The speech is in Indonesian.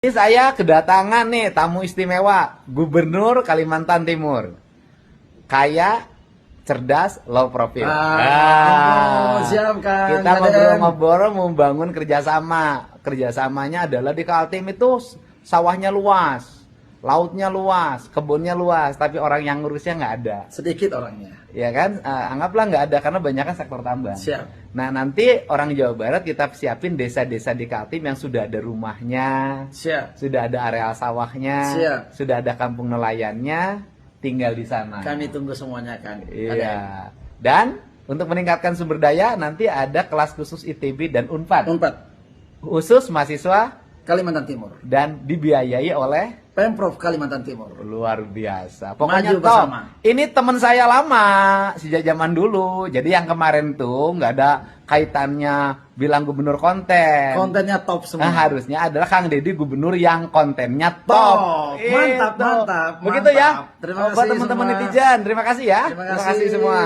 Ini saya kedatangan nih tamu istimewa, Gubernur Kalimantan Timur. Kaya, cerdas, low profile. Siap Kang. Kita ngobrol-ngobrol membangun kerjasama. Kerjasamanya adalah di Kaltim itu sawahnya luas, lautnya luas, kebunnya luas, tapi orang yang ngurusnya nggak ada. Sedikit orangnya. Ya kan, anggaplah nggak ada karena banyak kan sektor tambang. Siap. Nah nanti orang Jawa Barat kita siapin desa-desa di Kaltim yang sudah ada rumahnya, Siap. sudah ada areal sawahnya, Siap. sudah ada kampung nelayannya, tinggal di sana. Kami tunggu semuanya Kang. Iya. Dan untuk meningkatkan sumber daya nanti ada kelas khusus ITB dan Unpad. Unpad Khusus mahasiswa Kalimantan Timur. dan dibiayai oleh Pemprov Kalimantan Timur. luar biasa. Pokoknya Maju top. bersama. Ini teman saya lama sejak zaman dulu. Jadi yang kemarin tuh nggak ada kaitannya bilang gubernur konten. Kontennya top semua. Nah, harusnya adalah Kang Deddy gubernur yang kontennya top. Top. Mantap, Itu. mantap, Begitu mantap. ya. Terima Buat kasih teman-teman semua. netizen, terima kasih ya. Terima Terima kasih kasih. semua.